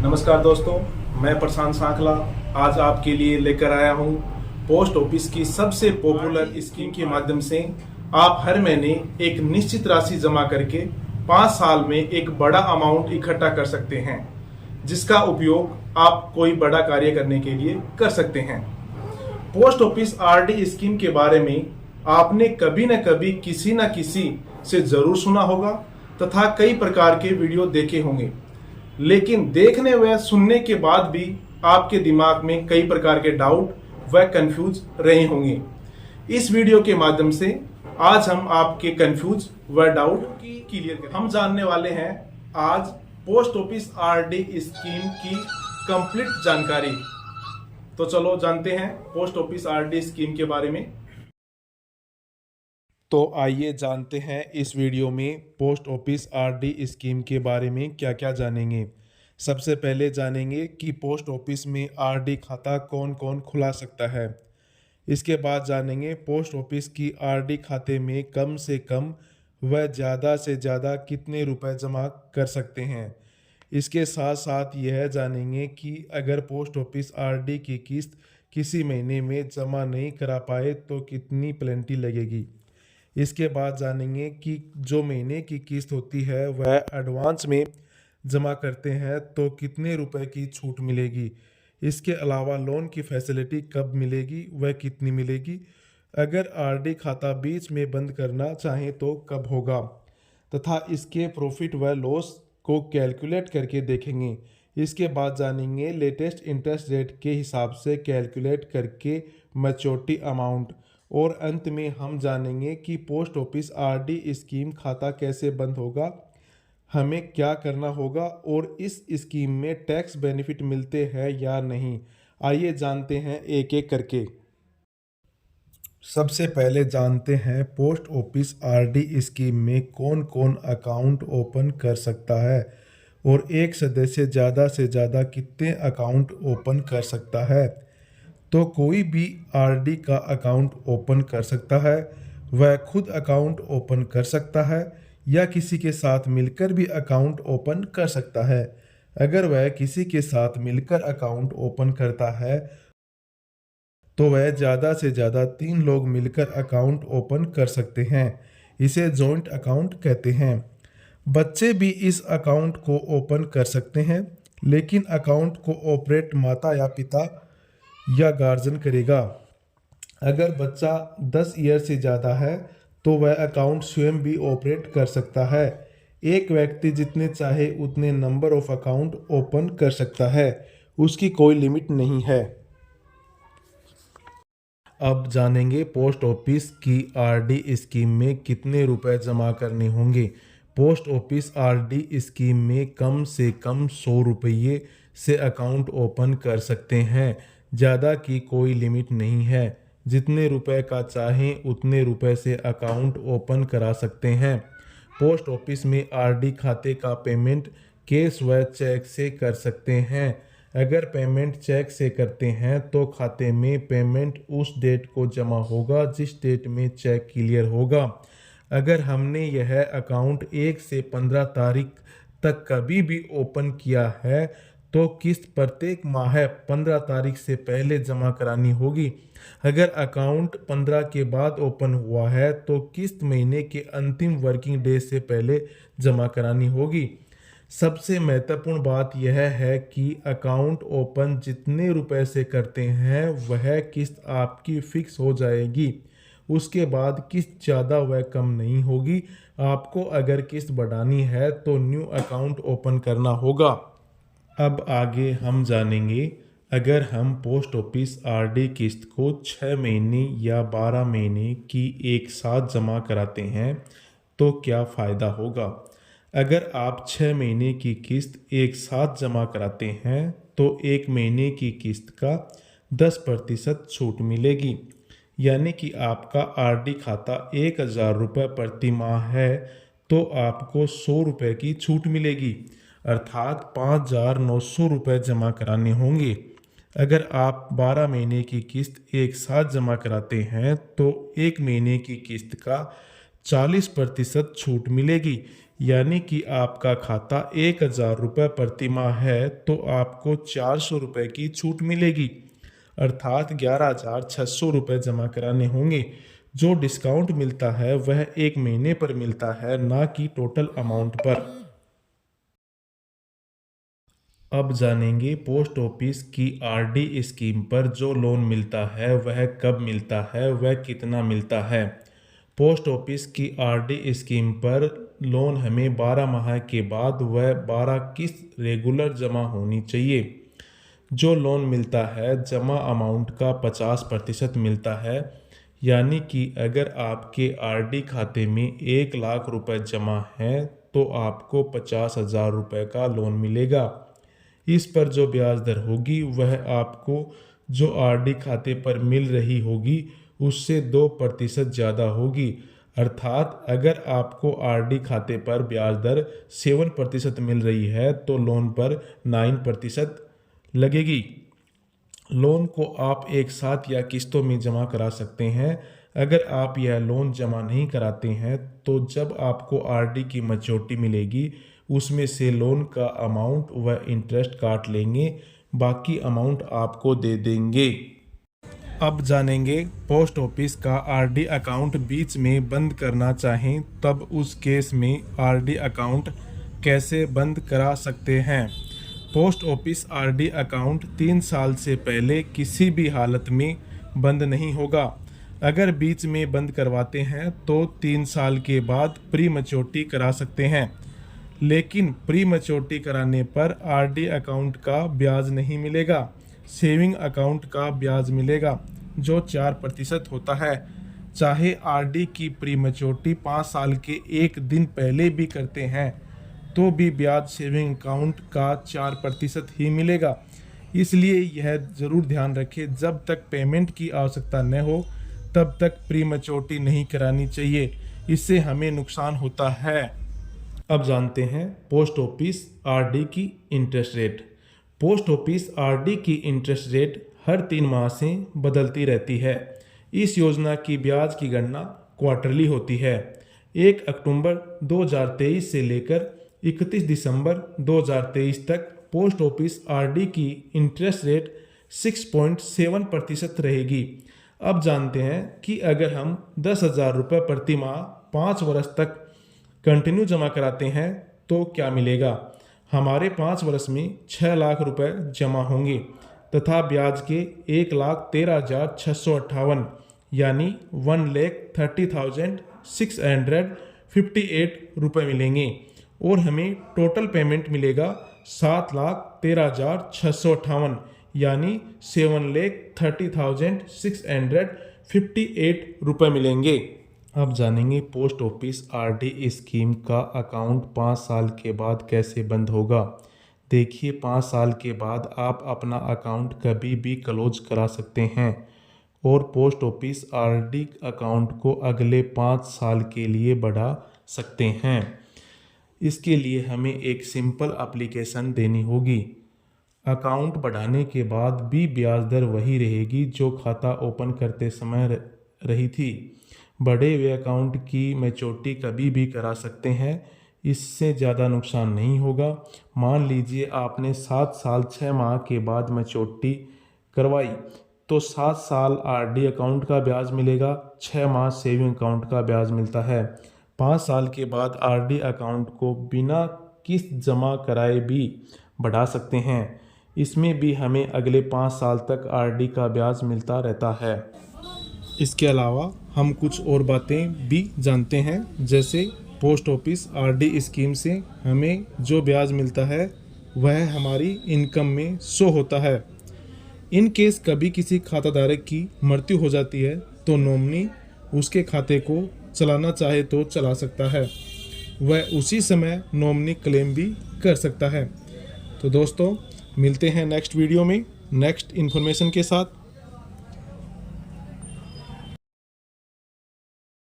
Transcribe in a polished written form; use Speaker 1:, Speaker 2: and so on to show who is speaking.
Speaker 1: नमस्कार दोस्तों, मैं प्रशांत सांखला आज आपके लिए लेकर आया हूं पोस्ट ऑफिस की सबसे पॉपुलर स्कीम के माध्यम से आप हर महीने एक निश्चित राशि जमा करके 5 साल में एक बड़ा अमाउंट इकट्ठा कर सकते हैं, जिसका उपयोग आप कोई बड़ा कार्य करने के लिए कर सकते हैं। पोस्ट ऑफिस आरडी स्कीम के बारे में आपने कभी न कभी किसी न किसी से जरूर सुना होगा तथा कई प्रकार के वीडियो देखे होंगे, लेकिन देखने व सुनने के बाद भी आपके दिमाग में कई प्रकार के डाउट व कंफ्यूज रहे होंगे। इस वीडियो के माध्यम से आज हम आपके कंफ्यूज व डाउट क्लियर करें। हम जानने वाले हैं आज पोस्ट ऑफिस आरडी स्कीम की कंप्लीट जानकारी। तो चलो जानते हैं पोस्ट ऑफिस आरडी स्कीम के बारे में। तो आइए जानते हैं इस वीडियो में पोस्ट ऑफिस आरडी स्कीम के बारे में क्या क्या जानेंगे। सबसे पहले जानेंगे कि पोस्ट ऑफिस में आरडी खाता कौन कौन खुला सकता है। इसके बाद जानेंगे पोस्ट ऑफिस की आरडी खाते में कम से कम व ज़्यादा से ज़्यादा कितने रुपए जमा कर सकते हैं। इसके साथ साथ यह जानेंगे कि अगर पोस्ट ऑफिस आरडी की किस्त किसी महीने में जमा नहीं करा पाए तो कितनी पेनल्टी लगेगी। इसके बाद जानेंगे कि जो महीने की किस्त होती है वह एडवांस में जमा करते हैं तो कितने रुपए की छूट मिलेगी। इसके अलावा लोन की फैसिलिटी कब मिलेगी व कितनी मिलेगी। अगर आरडी खाता बीच में बंद करना चाहें तो कब होगा, तथा इसके प्रॉफिट व लॉस को कैलकुलेट करके देखेंगे। इसके बाद जानेंगे लेटेस्ट इंटरेस्ट रेट के हिसाब से कैलकुलेट करके मैच्योरिटी अमाउंट। और अंत में हम जानेंगे कि पोस्ट ऑफिस आरडी स्कीम खाता कैसे बंद होगा, हमें क्या करना होगा और इस स्कीम में टैक्स बेनिफिट मिलते हैं या नहीं। आइए जानते हैं एक एक करके। सबसे पहले जानते हैं पोस्ट ऑफिस आरडी स्कीम में कौन कौन अकाउंट ओपन कर सकता है और एक सदस्य ज़्यादा से ज़्यादा कितने अकाउंट ओपन कर सकता है। तो कोई भी आरडी का अकाउंट ओपन कर सकता है, वह खुद अकाउंट ओपन कर सकता है या किसी के साथ मिलकर भी अकाउंट ओपन कर सकता है। अगर वह किसी के साथ मिलकर अकाउंट ओपन करता है तो वह ज़्यादा से ज़्यादा 3 लोग मिलकर अकाउंट ओपन कर सकते हैं। इसे जॉइंट अकाउंट कहते हैं। बच्चे भी इस अकाउंट को ओपन कर सकते हैं, लेकिन अकाउंट को ऑपरेट माता या पिता या गार्जियन करेगा। अगर बच्चा 10 ईयर से ज़्यादा है तो वह अकाउंट स्वयं भी ऑपरेट कर सकता है। एक व्यक्ति जितने चाहे उतने नंबर ऑफ अकाउंट ओपन कर सकता है, उसकी कोई लिमिट नहीं है। अब जानेंगे पोस्ट ऑफिस की आरडी स्कीम में कितने रुपए जमा करने होंगे। पोस्ट ऑफिस आरडी स्कीम में कम से कम 100 रुपये से अकाउंट ओपन कर सकते हैं। ज़्यादा की कोई लिमिट नहीं है। जितने रुपए का चाहें उतने रुपए से अकाउंट ओपन करा सकते हैं। पोस्ट ऑफिस में आरडी खाते का पेमेंट कैश व चेक से कर सकते हैं। अगर पेमेंट चेक से करते हैं तो खाते में पेमेंट उस डेट को जमा होगा जिस डेट में चेक क्लियर होगा। अगर हमने यह अकाउंट 1 से 15 तारीख तक कभी भी ओपन किया है तो किस्त प्रत्येक माह 15 तारीख से पहले जमा करानी होगी। अगर अकाउंट 15 के बाद ओपन हुआ है तो किस्त महीने के अंतिम वर्किंग डे से पहले जमा करानी होगी। सबसे महत्वपूर्ण बात यह है कि अकाउंट ओपन जितने रुपए से करते हैं वह किस्त आपकी फिक्स हो जाएगी। उसके बाद किस्त ज़्यादा व कम नहीं होगी। आपको अगर किस्त बढ़ानी है तो न्यू अकाउंट ओपन करना होगा। अब आगे हम जानेंगे अगर हम पोस्ट ऑफिस आरडी किस्त को 6 महीने या 12 महीने की एक साथ जमा कराते हैं तो क्या फ़ायदा होगा। अगर आप 6 महीने की किस्त एक साथ जमा कराते हैं तो 1 महीने की किस्त का 10% छूट मिलेगी। यानी कि आपका आरडी खाता 1000 रुपये प्रति माह है तो आपको 100 रुपये की छूट मिलेगी, अर्थात 5900 रुपये जमा कराने होंगे। अगर आप 12 महीने की किस्त एक साथ जमा कराते हैं तो 1 महीने की किस्त का 40% छूट मिलेगी। यानी कि आपका खाता 1000 रुपये प्रति माह है तो आपको 400 रुपये की छूट मिलेगी, अर्थात 11,600 रुपये जमा कराने होंगे। जो डिस्काउंट मिलता है वह 1 महीने पर मिलता है, ना कि टोटल अमाउंट पर। अब जानेंगे पोस्ट ऑफिस की आरडी स्कीम पर जो लोन मिलता है वह कब मिलता है, वह कितना मिलता है। पोस्ट ऑफिस की आरडी स्कीम पर लोन हमें 12 माह के बाद वह 12 किस्त रेगुलर जमा होनी चाहिए। जो लोन मिलता है जमा अमाउंट का 50% मिलता है। यानी कि अगर आपके आरडी खाते में 1 लाख रुपए जमा है तो आपको 50,000 रुपये का लोन मिलेगा। इस पर जो ब्याज दर होगी वह आपको जो आरडी खाते पर मिल रही होगी उससे 2% ज़्यादा होगी, अर्थात अगर आपको आरडी खाते पर ब्याज दर 7% मिल रही है तो लोन पर 9% लगेगी। लोन को आप एक साथ या किस्तों में जमा करा सकते हैं। अगर आप यह लोन जमा नहीं कराते हैं तो जब आपको आरडी की मैच्योरिटी मिलेगी उसमें से लोन का अमाउंट व इंटरेस्ट काट लेंगे, बाकी अमाउंट आपको दे देंगे। अब जानेंगे पोस्ट ऑफिस का आरडी अकाउंट बीच में बंद करना चाहें तब उस केस में आरडी अकाउंट कैसे बंद करा सकते हैं। पोस्ट ऑफिस आरडी अकाउंट 3 साल से पहले किसी भी हालत में बंद नहीं होगा। अगर बीच में बंद करवाते हैं तो 3 साल के बाद प्री मैच्योरिटी करा सकते हैं, लेकिन प्री मैच्योरिटी कराने पर आरडी अकाउंट का ब्याज नहीं मिलेगा, सेविंग अकाउंट का ब्याज मिलेगा जो 4% होता है। चाहे आरडी की प्री मैच्योरिटी 5 साल के 1 दिन पहले भी करते हैं तो भी ब्याज सेविंग अकाउंट का 4% ही मिलेगा। इसलिए यह ज़रूर ध्यान रखें, जब तक पेमेंट की आवश्यकता न हो तब तक प्री मैच्योरिटी नहीं करानी चाहिए, इससे हमें नुकसान होता है। अब जानते हैं पोस्ट ऑफिस आरडी की interest rate. Post office RD की इंटरेस्ट रेट हर 3 माह से बदलती रहती है। इस योजना की ब्याज की गणना क्वार्टरली होती है। 1 अक्टूबर 2023 से लेकर 31 दिसंबर 2023 तक पोस्ट ऑफिस आरडी की इंटरेस्ट रेट 6.7% रहेगी। अब जानते हैं कि अगर हम 10,000 रुपये प्रति माह 5 वर्ष तक कंटिन्यू जमा कराते हैं तो क्या मिलेगा। हमारे 5 वर्ष में 6 लाख रुपए जमा होंगे तथा ब्याज के 1,13,658 यानी 1,30,658 रुपये मिलेंगे और हमें टोटल पेमेंट मिलेगा 7,13,658 यानी 7,30,658 रुपये मिलेंगे। अब जानेंगे पोस्ट ऑफिस आरडी स्कीम का अकाउंट 5 साल के बाद कैसे बंद होगा। देखिए, 5 साल के बाद आप अपना अकाउंट कभी भी क्लोज करा सकते हैं और पोस्ट ऑफिस आरडी अकाउंट को अगले 5 साल के लिए बढ़ा सकते हैं। इसके लिए हमें एक सिंपल एप्लीकेशन देनी होगी। अकाउंट बढ़ाने के बाद भी ब्याज दर वही रहेगी जो खाता ओपन करते समय रही थी। बढ़े हुए अकाउंट की मैच्योरिटी कभी भी करा सकते हैं, इससे ज़्यादा नुकसान नहीं होगा। मान लीजिए आपने 7 साल 6 माह के बाद मैच्योरिटी करवाई तो 7 साल आरडी अकाउंट का ब्याज मिलेगा, 6 माह सेविंग अकाउंट का ब्याज मिलता है। 5 साल के बाद आरडी अकाउंट को बिना किस्त जमा कराए भी बढ़ा सकते हैं। इसमें भी हमें अगले 5 साल तक आरडी का ब्याज मिलता रहता है। इसके अलावा हम कुछ और बातें भी जानते हैं, जैसे पोस्ट ऑफिस आरडी स्कीम से हमें जो ब्याज मिलता है वह हमारी इनकम में शो होता है। इन केस कभी किसी खाताधारक की मृत्यु हो जाती है तो नॉमिनी उसके खाते को चलाना चाहे तो चला सकता है, वह उसी समय नॉमिनी क्लेम भी कर सकता है। तो दोस्तों, मिलते हैं नेक्स्ट वीडियो में नेक्स्ट इन्फॉर्मेशन के साथ।